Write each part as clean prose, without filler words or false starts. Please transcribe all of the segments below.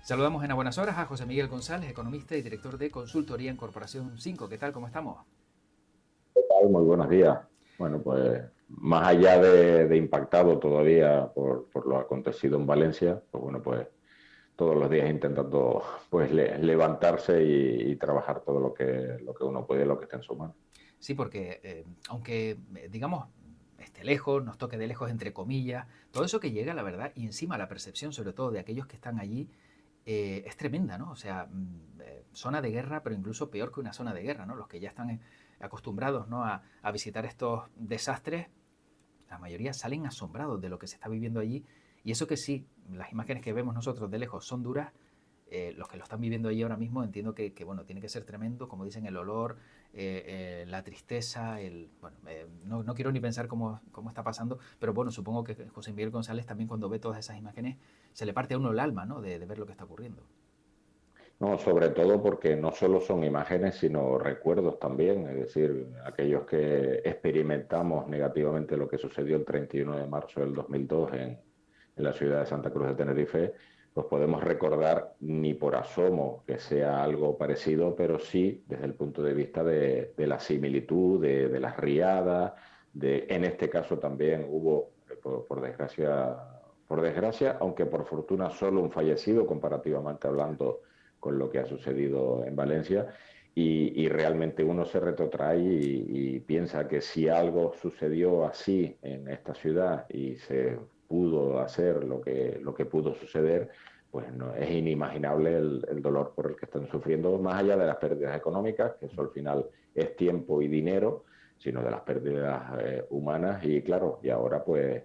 Saludamos en a buenas horas a José Miguel González, economista y director de consultoría en Corporación 5. ¿Qué tal? ¿Cómo estamos? ¿Qué tal? Muy buenos días. Bueno, pues más allá de impactado todavía por lo acontecido en Valencia, pues bueno, pues todos los días intentando pues levantarse y trabajar todo lo que uno puede, lo que está en su mano. Sí, porque aunque, digamos, esté lejos, nos toque de lejos entre comillas, todo eso que llega, la verdad, y encima la percepción, sobre todo de aquellos que están allí, es tremenda, ¿no? O sea, zona de guerra, pero incluso peor que una zona de guerra, ¿no? Los que ya están acostumbrados, ¿no? a visitar estos desastres, la mayoría salen asombrados de lo que se está viviendo allí. Y eso que sí, las imágenes que vemos nosotros de lejos son duras, los que lo están viviendo allí ahora mismo entiendo que bueno, tiene que ser tremendo, como dicen, el olor, la tristeza, no quiero ni pensar cómo está pasando, pero bueno, supongo que José Miguel González también cuando ve todas esas imágenes se le parte a uno el alma, ¿no? De ver lo que está ocurriendo. No, sobre todo porque no solo son imágenes, sino recuerdos también, es decir, aquellos que experimentamos negativamente lo que sucedió el 31 de marzo del 2002 en la ciudad de Santa Cruz de Tenerife, pues podemos recordar ni por asomo que sea algo parecido, pero sí desde el punto de vista de la similitud, de las riadas, en este caso también hubo, por desgracia, aunque por fortuna solo un fallecido comparativamente hablando con lo que ha sucedido en Valencia y realmente uno se retrotrae y piensa que si algo sucedió así en esta ciudad y se pudo hacer lo que pudo suceder, pues no, es inimaginable el dolor por el que están sufriendo, más allá de las pérdidas económicas, que eso al final es tiempo y dinero, sino de las pérdidas humanas y claro, y ahora pues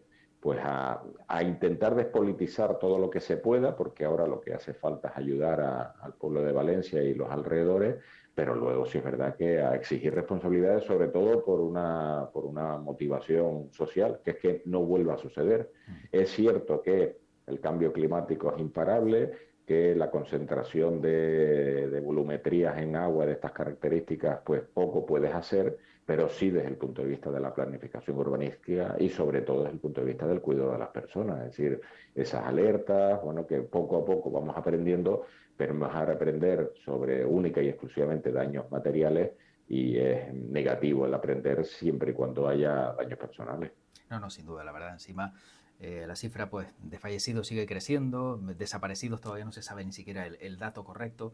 a intentar despolitizar todo lo que se pueda, porque ahora lo que hace falta es ayudar al pueblo de Valencia y los alrededores, pero luego sí es verdad que a exigir responsabilidades, sobre todo por una motivación social, que es que no vuelva a suceder. Es cierto que el cambio climático es imparable, que la concentración de volumetrías en agua de estas características, pues poco puedes hacer, pero sí desde el punto de vista de la planificación urbanística y sobre todo desde el punto de vista del cuidado de las personas, es decir, esas alertas, bueno, que poco a poco vamos aprendiendo, pero vamos a aprender sobre única y exclusivamente daños materiales y es negativo el aprender siempre y cuando haya daños personales. No, no, sin duda, la verdad. Encima, la cifra pues, de fallecidos sigue creciendo, desaparecidos todavía no se sabe ni siquiera el dato correcto.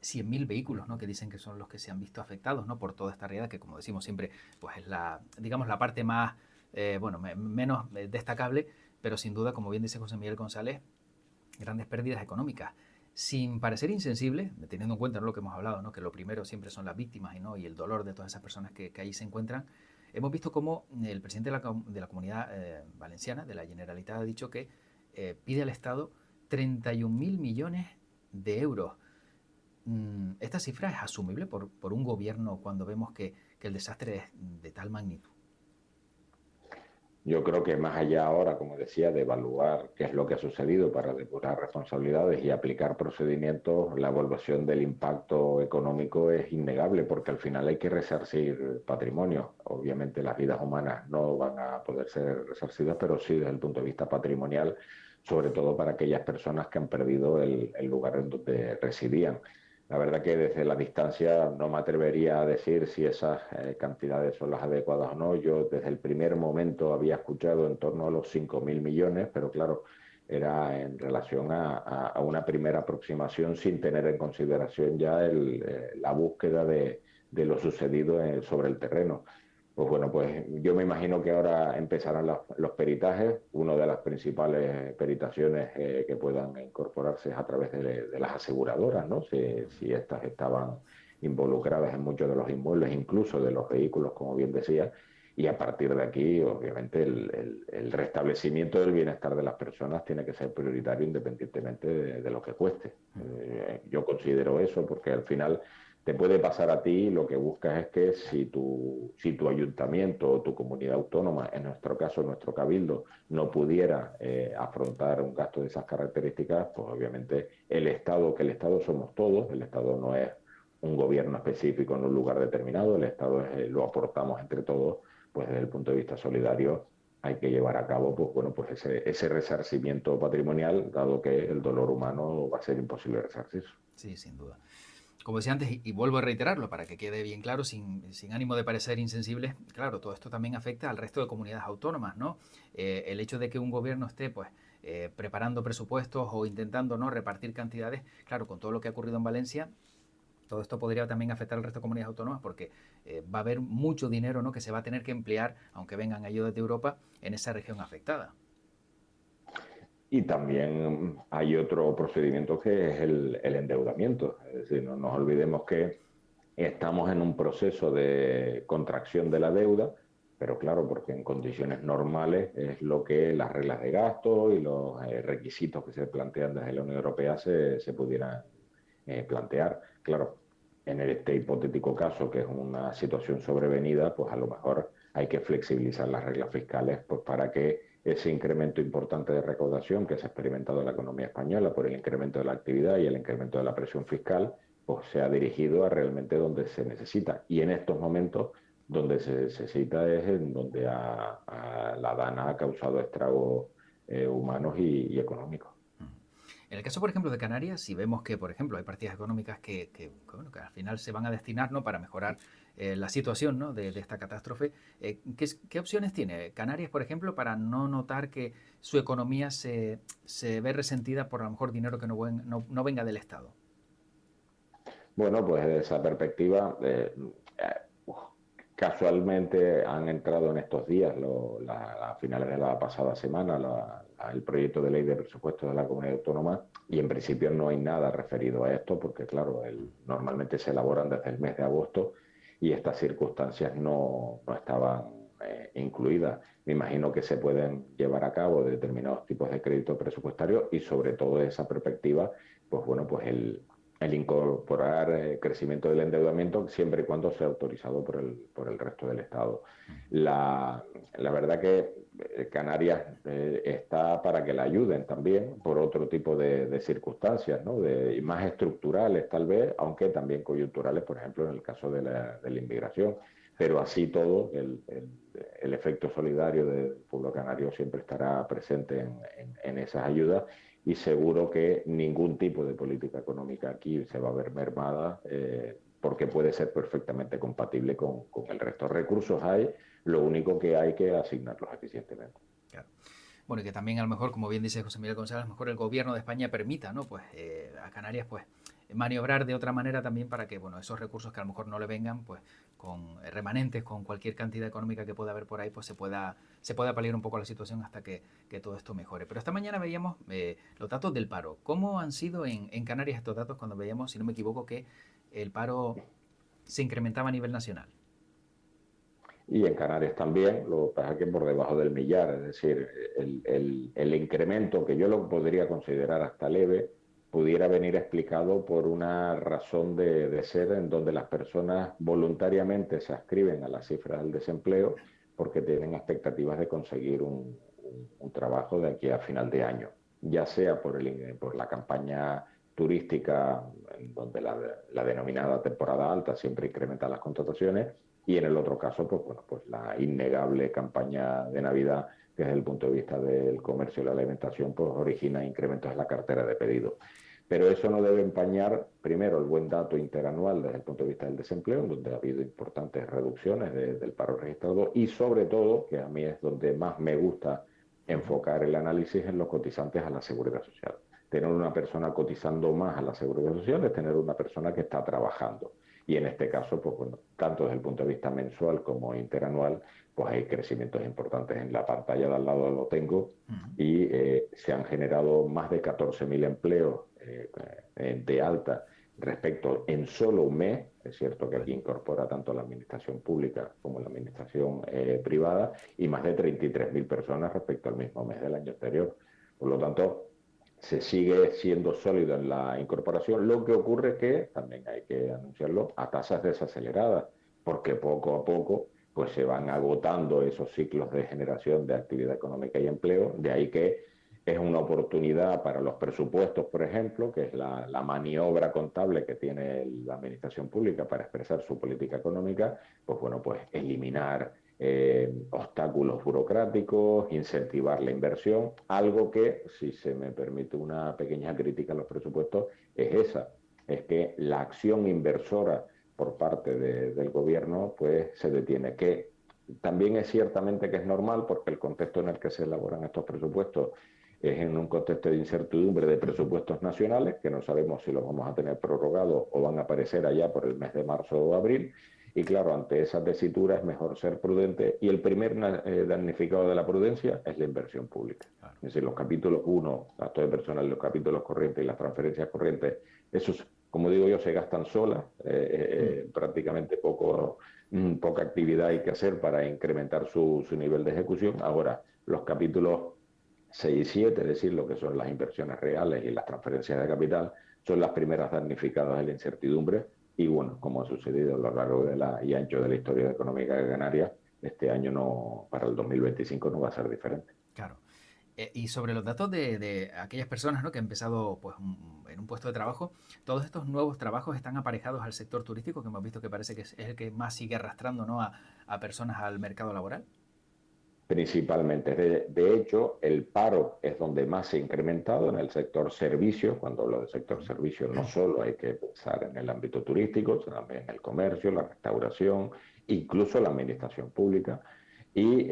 100.000 vehículos, ¿no? Que dicen que son los que se han visto afectados, ¿no? Por toda esta riada, que como decimos siempre, pues es digamos, la parte más, bueno, menos destacable, pero sin duda, como bien dice José Miguel González, grandes pérdidas económicas. Sin parecer insensible, teniendo en cuenta, ¿no? Lo que hemos hablado, ¿no? Que lo primero siempre son las víctimas y el dolor de todas esas personas que allí se encuentran, hemos visto cómo el presidente de la comunidad valenciana, de la Generalitat, ha dicho que pide al Estado 31.000 millones de euros. ¿Esta cifra es asumible por un gobierno cuando vemos que el desastre es de tal magnitud? Yo creo que más allá ahora, como decía, de evaluar qué es lo que ha sucedido para depurar responsabilidades y aplicar procedimientos, la evaluación del impacto económico es innegable porque al final hay que resarcir patrimonio. Obviamente las vidas humanas no van a poder ser resarcidas, pero sí desde el punto de vista patrimonial, sobre todo para aquellas personas que han perdido el lugar en donde residían. La verdad que desde la distancia no me atrevería a decir si esas cantidades son las adecuadas o no. Yo desde el primer momento había escuchado en torno a los 5.000 millones, pero claro, era en relación a una primera aproximación sin tener en consideración ya la búsqueda de lo sucedido sobre el terreno. Pues bueno, pues yo me imagino que ahora empezarán los peritajes. Una de las principales peritaciones que puedan incorporarse es a través de las aseguradoras, ¿no? Si estas estaban involucradas en muchos de los inmuebles, incluso de los vehículos, como bien decía. Y a partir de aquí, obviamente, el restablecimiento del bienestar de las personas tiene que ser prioritario independientemente de lo que cueste. Yo considero eso porque al final te puede pasar a ti, lo que buscas es que si tu ayuntamiento o tu comunidad autónoma, en nuestro caso nuestro cabildo, no pudiera afrontar un gasto de esas características, pues obviamente el Estado, que el Estado somos todos, el Estado no es un gobierno específico en un lugar determinado, el Estado lo aportamos entre todos, pues desde el punto de vista solidario hay que llevar a cabo pues, bueno, pues ese resarcimiento patrimonial, dado que el dolor humano va a ser imposible resarcir. Sí, sin duda. Como decía antes, y vuelvo a reiterarlo para que quede bien claro, sin ánimo de parecer insensible, claro, todo esto también afecta al resto de comunidades autónomas, ¿no? El hecho de que un gobierno esté, pues, preparando presupuestos o intentando, ¿no?, repartir cantidades, claro, con todo lo que ha ocurrido en Valencia, todo esto podría también afectar al resto de comunidades autónomas porque va a haber mucho dinero, ¿no?, que se va a tener que emplear, aunque vengan ayudas de Europa, en esa región afectada. Y también hay otro procedimiento que es el endeudamiento. Es decir, no nos olvidemos que estamos en un proceso de contracción de la deuda, pero claro, porque en condiciones normales es lo que las reglas de gasto y los requisitos que se plantean desde la Unión Europea se pudieran plantear. Claro, en este hipotético caso, que es una situación sobrevenida, pues a lo mejor hay que flexibilizar las reglas fiscales pues para que ese incremento importante de recaudación que se ha experimentado en la economía española por el incremento de la actividad y el incremento de la presión fiscal, pues sea dirigido a realmente donde se necesita. Y en estos momentos, donde se necesita es en donde la DANA ha causado estragos humanos y económicos. En el caso, por ejemplo, de Canarias, si vemos que, por ejemplo, hay partidas económicas bueno, que al final se van a destinar, ¿no?, para mejorar la situación, ¿no?, de esta catástrofe, ¿qué opciones tiene Canarias, por ejemplo, para no notar que su economía se ve resentida por a lo mejor dinero que no venga del Estado? Bueno, pues desde esa perspectiva, casualmente han entrado en estos días, a finales de la pasada semana, el proyecto de ley de presupuestos de la comunidad autónoma y en principio no hay nada referido a esto porque, claro, normalmente se elaboran desde el mes de agosto y estas circunstancias no estaban incluidas. Me imagino que se pueden llevar a cabo determinados tipos de crédito presupuestario y sobre todo de esa perspectiva, pues bueno, pues el incorporar crecimiento del endeudamiento siempre y cuando sea autorizado por el resto del Estado. La verdad que Canarias está para que la ayuden también por otro tipo de circunstancias, ¿no? Más estructurales tal vez, aunque también coyunturales, por ejemplo, en el caso de la inmigración. Pero así todo, el efecto solidario del pueblo canario siempre estará presente en esas ayudas y seguro que ningún tipo de política económica aquí se va a ver mermada porque puede ser perfectamente compatible con el resto. Recursos hay, lo único que hay que asignarlos eficientemente. Claro. Bueno, y que también a lo mejor, como bien dice José Miguel González, a lo mejor el gobierno de España permita, ¿no?, pues a Canarias pues maniobrar de otra manera también para que, bueno, esos recursos que a lo mejor no le vengan, pues con remanentes, con cualquier cantidad económica que pueda haber por ahí, pues se pueda paliar un poco la situación hasta que todo esto mejore. Pero esta mañana veíamos los datos del paro. ¿Cómo han sido en Canarias estos datos cuando veíamos, si no me equivoco, que el paro se incrementaba a nivel nacional? Y en Canarias también, lo que pasa es que por debajo del millar, es decir, el incremento que yo lo podría considerar hasta leve, pudiera venir explicado por una razón de ser en donde las personas voluntariamente se ascriben a las cifras del desempleo porque tienen expectativas de conseguir un trabajo de aquí a final de año, ya sea por la campaña turística, en donde la denominada temporada alta siempre incrementa las contrataciones, y en el otro caso, pues bueno, pues la innegable campaña de Navidad, que desde el punto de vista del comercio y la alimentación, pues origina incrementos en la cartera de pedidos. Pero eso no debe empañar, primero, el buen dato interanual desde el punto de vista del desempleo, donde ha habido importantes reducciones del paro registrado, y sobre todo, que a mí es donde más me gusta enfocar el análisis en los cotizantes a la seguridad social. Tener una persona cotizando más a la seguridad social es tener una persona que está trabajando. Y en este caso, pues bueno, tanto desde el punto de vista mensual como interanual, pues hay crecimientos importantes. En la pantalla de al lado lo tengo y se han generado más de 14.000 empleos de alta respecto en solo un mes. Es cierto que aquí incorpora tanto la administración pública como la administración privada y más de 33.000 personas respecto al mismo mes del año anterior. Por lo tanto, se sigue siendo sólido en la incorporación. Lo que ocurre es que, también hay que anunciarlo, a tasas desaceleradas, porque poco a poco pues se van agotando esos ciclos de generación de actividad económica y empleo. De ahí que es una oportunidad para los presupuestos, por ejemplo, que es la maniobra contable que tiene la administración pública para expresar su política económica, pues bueno, pues eliminar obstáculos burocráticos, incentivar la inversión, algo que, si se me permite una pequeña crítica a los presupuestos, es esa, es que la acción inversora por parte del gobierno pues se detiene, que también es ciertamente que es normal porque el contexto en el que se elaboran estos presupuestos es en un contexto de incertidumbre de presupuestos nacionales, que no sabemos si los vamos a tener prorrogados o van a aparecer allá por el mes de marzo o abril. Y claro, ante esa tesitura es mejor ser prudente y el primer damnificado de la prudencia es la inversión pública. Claro. Es decir, los capítulos 1, gastos de personal, los capítulos corrientes y las transferencias corrientes, esos, como digo yo, se gastan solas, prácticamente poca actividad hay que hacer para incrementar su nivel de ejecución. Ahora, los capítulos 6 y 7, es decir, lo que son las inversiones reales y las transferencias de capital, son las primeras damnificadas de la incertidumbre y bueno, como ha sucedido a lo largo y ancho de la historia económica de Canarias, este año no, para el 2025 no va a ser diferente. Claro. Y sobre los datos de aquellas personas, ¿no?, que han empezado pues, en un puesto de trabajo, todos estos nuevos trabajos están aparejados al sector turístico, que hemos visto que parece que es el que más sigue arrastrando, ¿no?, a personas al mercado laboral. Principalmente. De hecho, el paro es donde más se ha incrementado en el sector servicios. Cuando hablo del sector servicios, no solo hay que pensar en el ámbito turístico, sino también en el comercio, la restauración, incluso la administración pública. Y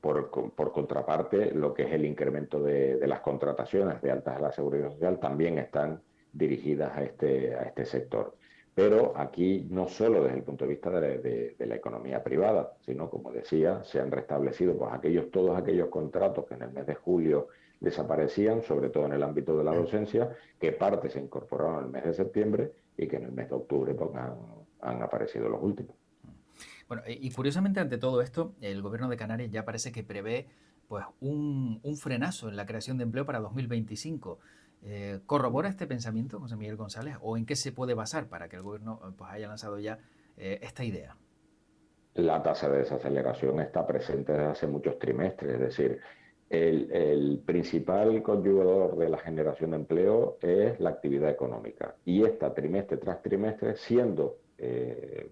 por contraparte, lo que es el incremento de las contrataciones de altas a la seguridad social también están dirigidas a este sector. Pero aquí no solo desde el punto de vista de la economía privada, sino, como decía, se han restablecido pues, todos aquellos contratos que en el mes de julio desaparecían, sobre todo en el ámbito de la docencia, que parte se incorporaron en el mes de septiembre y que en el mes de octubre pues, han aparecido los últimos. Bueno, y curiosamente ante todo esto, el gobierno de Canarias ya parece que prevé pues, un frenazo en la creación de empleo para 2025. ¿Corrobora este pensamiento, José Miguel González, o en qué se puede basar para que el gobierno pues, haya lanzado ya esta idea? La tasa de desaceleración está presente desde hace muchos trimestres, es decir, el principal conjugador de la generación de empleo es la actividad económica y esta trimestre tras trimestre, siendo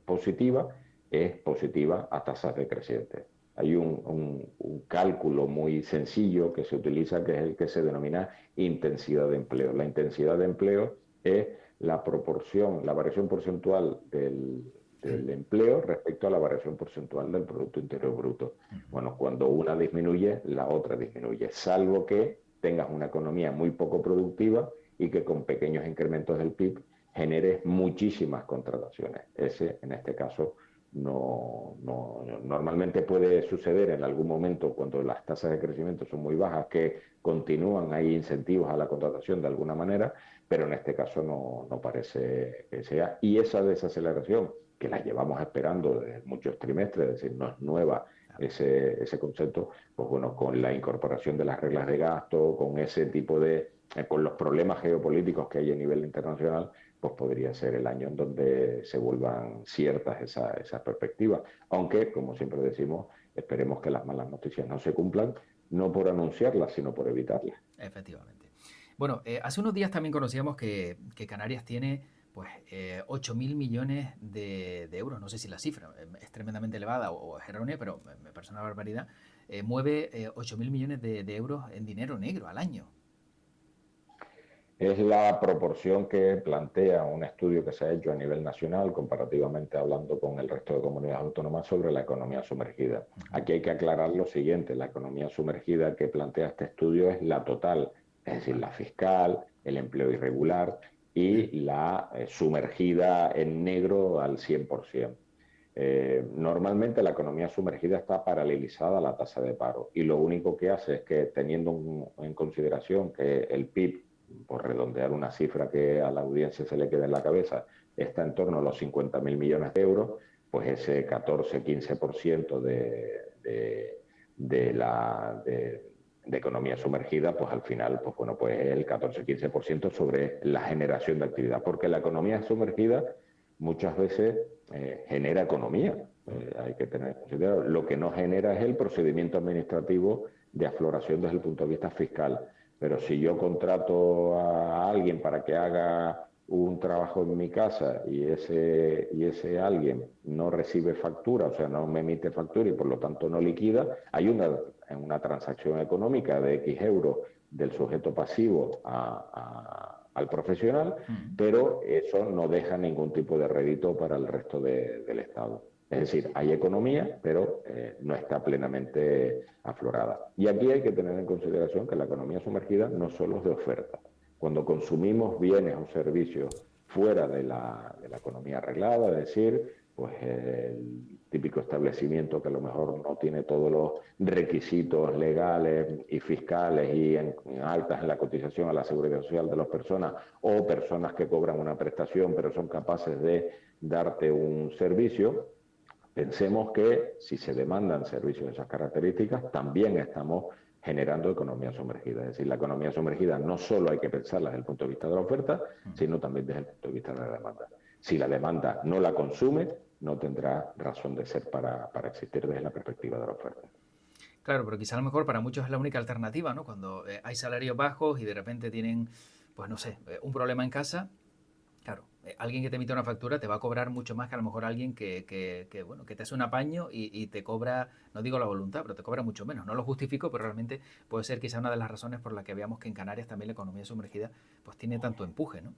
positiva, es positiva a tasas decrecientes. Hay un cálculo muy sencillo que se utiliza, que es el que se denomina intensidad de empleo. La intensidad de empleo es la proporción, la variación porcentual del empleo respecto a la variación porcentual del Producto Interior Bruto. Bueno, cuando una disminuye, la otra disminuye, salvo que tengas una economía muy poco productiva y que con pequeños incrementos del PIB generes muchísimas contrataciones. Ese, en este caso, normalmente puede suceder en algún momento cuando las tasas de crecimiento son muy bajas, que continúan, hay incentivos a la contratación de alguna manera, pero en este caso no parece que sea. Y esa desaceleración, que la llevamos esperando desde muchos trimestres, es decir, no es nueva ese concepto, pues bueno, con la incorporación de las reglas de gasto, con ese tipo con los problemas geopolíticos que hay a nivel internacional, pues podría ser el año en donde se vuelvan ciertas esas perspectivas. Aunque, como siempre decimos, esperemos que las malas noticias no se cumplan, no por anunciarlas, sino por evitarlas. Efectivamente. Bueno, hace unos días también conocíamos que Canarias tiene pues 8.000 millones de euros. No sé si la cifra es tremendamente elevada o es errónea, pero me parece una barbaridad. Mueve 8.000 millones de euros en dinero negro al año. Es la proporción que plantea un estudio que se ha hecho a nivel nacional, comparativamente hablando con el resto de comunidades autónomas, sobre la economía sumergida. Aquí hay que aclarar lo siguiente: la economía sumergida que plantea este estudio es la total, es decir, la fiscal, el empleo irregular y la sumergida en negro al 100%. Normalmente la economía sumergida está paralelizada a la tasa de paro y lo único que hace es que, teniendo en consideración que el PIB, por redondear una cifra que a la audiencia se le quede en la cabeza, está en torno a los 50.000 millones de euros, pues ese 14-15% de economía sumergida, pues al final, pues bueno, pues el 14-15% sobre la generación de actividad, porque la economía sumergida muchas veces genera economía. Hay que tener considerado. Lo que no genera es el procedimiento administrativo de afloración desde el punto de vista fiscal. Pero si yo contrato a alguien para que haga un trabajo en mi casa y ese alguien no recibe factura, o sea, no me emite factura y por lo tanto no liquida, hay una transacción económica de X euros del sujeto pasivo al profesional, pero eso no deja ningún tipo de rédito para el resto del Estado. Es decir, hay economía, pero no está plenamente aflorada. Y aquí hay que tener en consideración que la economía sumergida no solo es de oferta. Cuando consumimos bienes o servicios fuera de la economía arreglada, es decir, pues el típico establecimiento que a lo mejor no tiene todos los requisitos legales y fiscales y altas en la cotización a la seguridad social de las personas, o personas que cobran una prestación pero son capaces de darte un servicio. Pensemos que si se demandan servicios de esas características, también estamos generando economía sumergida. Es decir, la economía sumergida no solo hay que pensarla desde el punto de vista de la oferta, sino también desde el punto de vista de la demanda. Si la demanda no la consume, no tendrá razón de ser para existir desde la perspectiva de la oferta. Claro, pero quizá a lo mejor para muchos es la única alternativa, ¿no? Cuando hay salarios bajos y de repente tienen, pues no sé, un problema en casa. Claro, alguien que te emite una factura te va a cobrar mucho más que a lo mejor alguien bueno, que te hace un apaño y te cobra, no digo la voluntad, pero te cobra mucho menos. No lo justifico, pero realmente puede ser quizá una de las razones por la que veamos que en Canarias también la economía sumergida pues tiene tanto empuje, ¿no?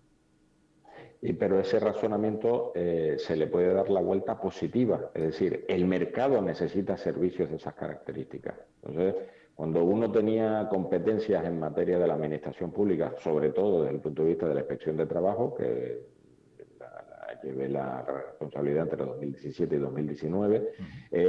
Pero ese razonamiento se le puede dar la vuelta positiva, es decir, el mercado necesita servicios de esas características. Entonces, cuando uno tenía competencias en materia de la administración pública, sobre todo desde el punto de vista de la inspección de trabajo, que llevé la responsabilidad entre 2017 y 2019,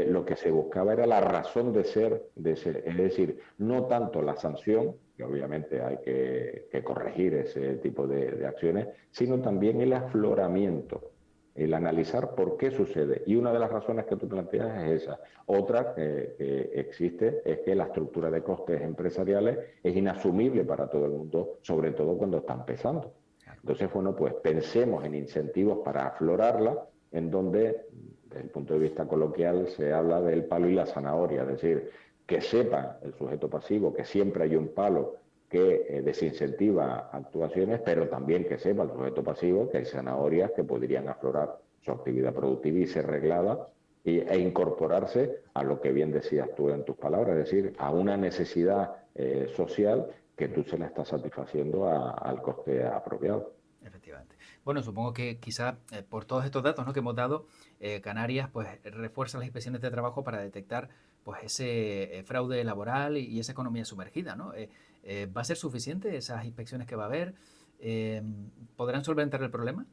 lo que se buscaba era la razón de ser, es decir, no tanto la sanción, que obviamente hay que corregir ese tipo de acciones, sino también el afloramiento, el analizar por qué sucede. Y una de las razones que tú planteas es esa. Otra que existe es que la estructura de costes empresariales es inasumible para todo el mundo, sobre todo cuando está empezando. Entonces, bueno, pues pensemos en incentivos para aflorarla, en donde, desde el punto de vista coloquial, se habla del palo y la zanahoria, es decir, que sepa el sujeto pasivo que siempre hay un palo que desincentiva actuaciones, pero también que sepa el sujeto pasivo que hay zanahorias que podrían aflorar su actividad productiva y ser reglada e incorporarse a lo que bien decías tú en tus palabras, es decir, a una necesidad social que tú se la estás satisfaciendo al coste apropiado. Efectivamente. Bueno, supongo que quizá por todos estos datos, ¿no?, que hemos dado, Canarias pues refuerza las inspecciones de trabajo para detectar pues ese fraude laboral y esa economía sumergida, ¿no? ¿Va a ser suficiente esas inspecciones que va a haber? ¿Podrán solventar el problema?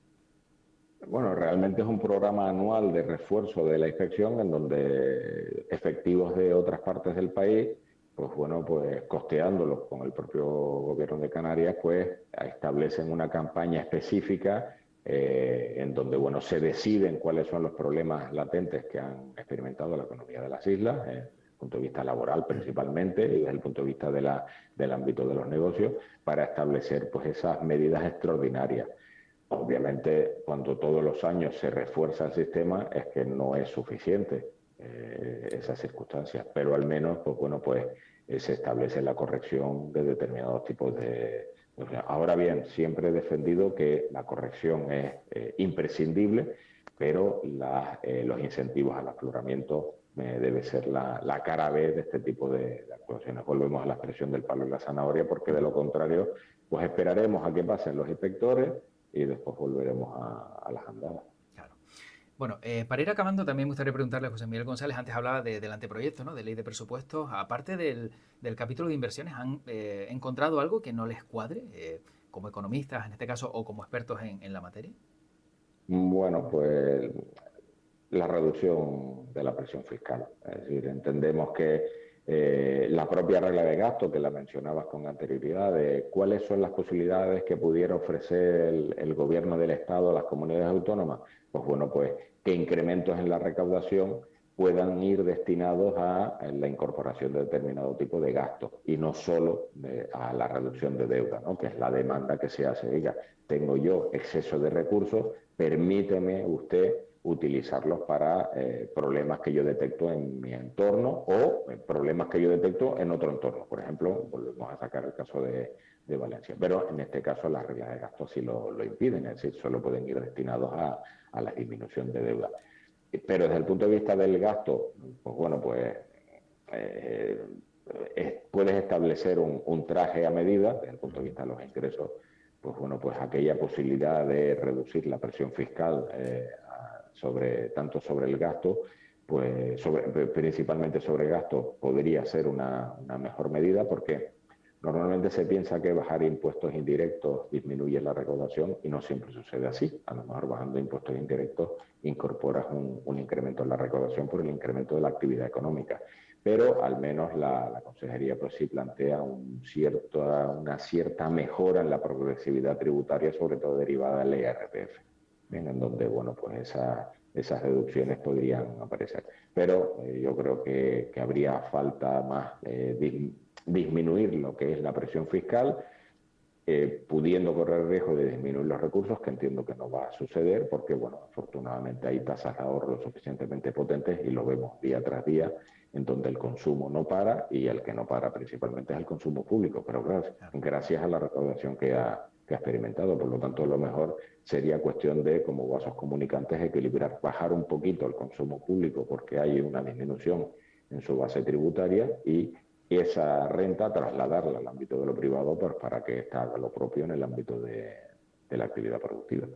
Bueno, realmente es un programa anual de refuerzo de la inspección en donde efectivos de otras partes del país, pues bueno, pues costeándolos con el propio gobierno de Canarias, pues establecen una campaña específica en donde, bueno, se deciden cuáles son los problemas latentes que han experimentado la economía de las islas, desde el punto de vista laboral principalmente y desde el punto de vista del ámbito de los negocios, para establecer pues esas medidas extraordinarias. Obviamente, cuando todos los años se refuerza el sistema, es que no es suficiente esas circunstancias, pero al menos, pues bueno, pues se establece la corrección de determinados tipos de... Ahora bien, siempre he defendido que la corrección es imprescindible, pero los incentivos al afloramiento debe ser la cara B de este tipo de actuaciones. Volvemos a la expresión del palo y la zanahoria, porque de lo contrario, pues esperaremos a que pasen los inspectores y después volveremos a las andadas. Claro. Bueno, para ir acabando, también me gustaría preguntarle a José Miguel González, antes hablaba del anteproyecto, ¿no?, de ley de presupuestos. Aparte del capítulo de inversiones, ¿han encontrado algo que no les cuadre, como economistas en este caso, o como expertos en la materia? Bueno, pues la reducción de la presión fiscal. Es decir, entendemos que la propia regla de gasto, que la mencionabas con anterioridad, de cuáles son las posibilidades que pudiera ofrecer el gobierno del Estado a las comunidades autónomas, pues bueno, pues que incrementos en la recaudación puedan ir destinados a la incorporación de determinado tipo de gastos y no solo a la reducción de deuda, ¿no?, que es la demanda que se hace. Diga, tengo yo exceso de recursos, permíteme usted utilizarlos para problemas que yo detecto en mi entorno o problemas que yo detecto en otro entorno. Por ejemplo, volvemos a sacar el caso de Valencia. Pero en este caso las reglas de gasto sí lo impiden, es decir, solo pueden ir destinados a la disminución de deuda. Pero desde el punto de vista del gasto, pues bueno, pues eh, puedes establecer un traje a medida, desde el punto de vista de los ingresos, pues bueno, pues aquella posibilidad de reducir la presión fiscal tanto sobre el gasto, pues principalmente sobre el gasto, podría ser una mejor medida, porque normalmente se piensa que bajar impuestos indirectos disminuye la recaudación y no siempre sucede así. A lo mejor bajando impuestos indirectos incorporas un incremento en la recaudación por el incremento de la actividad económica. Pero al menos la Consejería pues sí plantea una cierta mejora en la progresividad tributaria, sobre todo derivada del IRPF, en donde bueno, pues esas deducciones podrían aparecer. Pero yo creo que habría falta más disminuir lo que es la presión fiscal, pudiendo correr el riesgo de disminuir los recursos, que entiendo que no va a suceder, porque bueno, afortunadamente hay tasas de ahorro suficientemente potentes y lo vemos día tras día, en donde el consumo no para y el que no para principalmente es el consumo público, pero gracias a la recaudación que ha experimentado. Por lo tanto, lo mejor sería cuestión de, como vasos comunicantes, equilibrar, bajar un poquito el consumo público porque hay una disminución en su base tributaria y esa renta trasladarla al ámbito de lo privado pues, para que haga lo propio en el ámbito de la actividad productiva.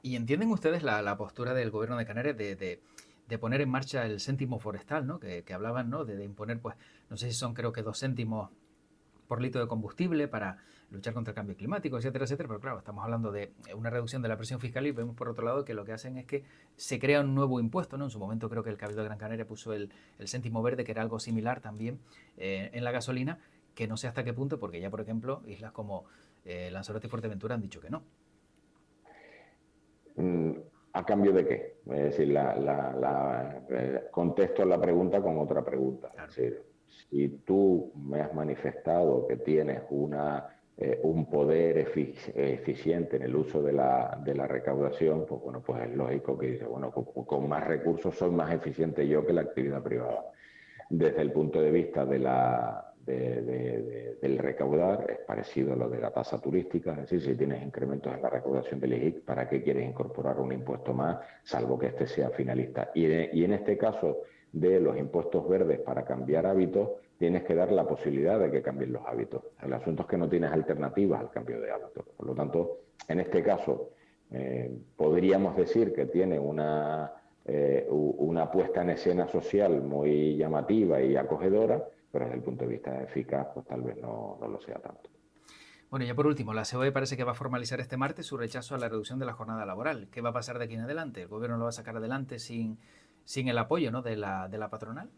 ¿Y entienden ustedes la postura del gobierno de Canarias de poner en marcha el céntimo forestal, ¿no? Que hablaban, ¿no? De imponer, pues, no sé si son, creo que 2 céntimos por litro de combustible para luchar contra el cambio climático, etcétera, etcétera. Pero claro, estamos hablando de una reducción de la presión fiscal y vemos por otro lado que lo que hacen es que se crea un nuevo impuesto, ¿no? En su momento creo que el Cabildo de Gran Canaria puso el céntimo verde, que era algo similar también en la gasolina, que no sé hasta qué punto, porque ya, por ejemplo, islas como Lanzarote y Fuerteventura han dicho que no. ¿A cambio de qué? Es decir, contesto la pregunta con otra pregunta. Claro. Es decir, si tú me has manifestado que tienes un poder eficiente en el uso de la recaudación, pues bueno, pues es lógico que dice, bueno, con más recursos soy más eficiente yo que la actividad privada. Desde el punto de vista del recaudar, es parecido a lo de la tasa turística, es decir, si tienes incrementos en la recaudación del IGIC, ¿para qué quieres incorporar un impuesto más, salvo que este sea finalista? Y en este caso de los impuestos verdes para cambiar hábitos, tienes que dar la posibilidad de que cambien los hábitos. El asunto es que no tienes alternativas al cambio de hábitos. Por lo tanto, en este caso, podríamos decir que tiene una puesta en escena social muy llamativa y acogedora, pero desde el punto de vista eficaz, pues tal vez no lo sea tanto. Bueno, ya por último, la COE parece que va a formalizar este martes su rechazo a la reducción de la jornada laboral. ¿Qué va a pasar de aquí en adelante? ¿El gobierno lo va a sacar adelante sin el apoyo, ¿no? de la patronal?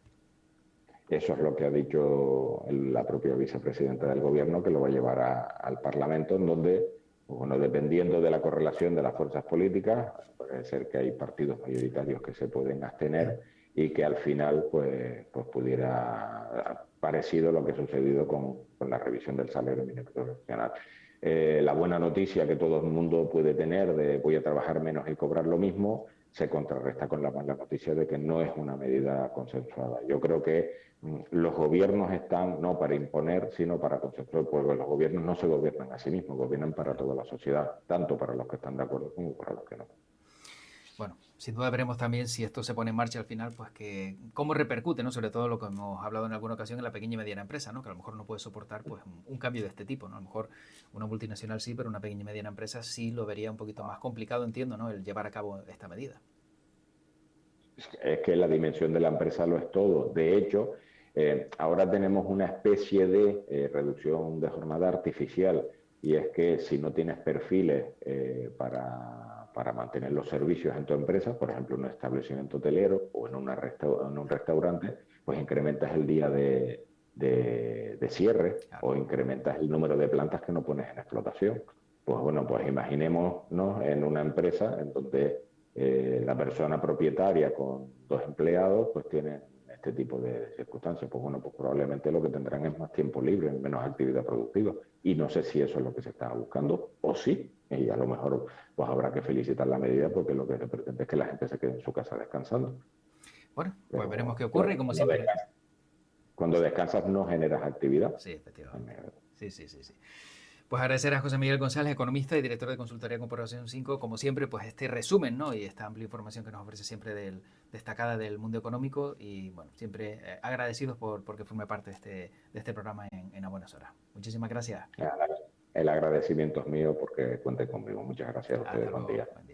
Eso es lo que ha dicho la propia vicepresidenta del gobierno, que lo va a llevar al Parlamento, en donde, bueno, dependiendo de la correlación de las fuerzas políticas, puede ser que hay partidos mayoritarios que se pueden abstener y que al final pues pudiera, parecido a lo que ha sucedido con la revisión del salario mínimo profesional. La buena noticia que todo el mundo puede tener de voy a trabajar menos y cobrar lo mismo, se contrarresta con la mala noticia de que no es una medida consensuada. Yo creo que los gobiernos están no para imponer, sino para consensuar, porque los gobiernos no se gobiernan a sí mismos, gobiernan para toda la sociedad, tanto para los que están de acuerdo como para los que no. Bueno, sin duda veremos también si esto se pone en marcha al final, pues que cómo repercute, ¿no? Sobre todo lo que hemos hablado en alguna ocasión en la pequeña y mediana empresa, ¿no? Que a lo mejor no puede soportar pues un cambio de este tipo, ¿no? A lo mejor una multinacional sí, pero una pequeña y mediana empresa sí lo vería un poquito más complicado, entiendo, ¿no? El llevar a cabo esta medida. Es que la dimensión de la empresa lo es todo. De hecho, ahora tenemos una especie de reducción de jornada artificial, y es que si no tienes perfiles para mantener los servicios en tu empresa, por ejemplo, en un establecimiento hotelero o en un restaurante, pues incrementas el día de cierre, claro, o incrementas el número de plantas que no pones en explotación. Pues bueno, pues imaginémonos en una empresa en donde la persona propietaria con 2 empleados pues tiene este tipo de circunstancias. Pues bueno, pues probablemente lo que tendrán es más tiempo libre, menos actividad productiva, y no sé si eso es lo que se está buscando o sí, y a lo mejor pues habrá que felicitar la medida porque lo que se pretende es que la gente se quede en su casa descansando. Bueno, pues veremos qué ocurre, y como siempre. Cuando descansas no generas actividad. Sí, efectivamente. Sí. Pues agradecer a José Miguel González, economista y director de consultoría Corporación 5, como siempre, pues este resumen, ¿no? Y esta amplia información que nos ofrece siempre destacada del mundo económico y, bueno, siempre agradecidos porque forme parte de este programa en A Buenas Horas. Muchísimas gracias. El agradecimiento es mío porque cuenten conmigo. Muchas gracias a Hasta ustedes. Buen luego. día. Buen día.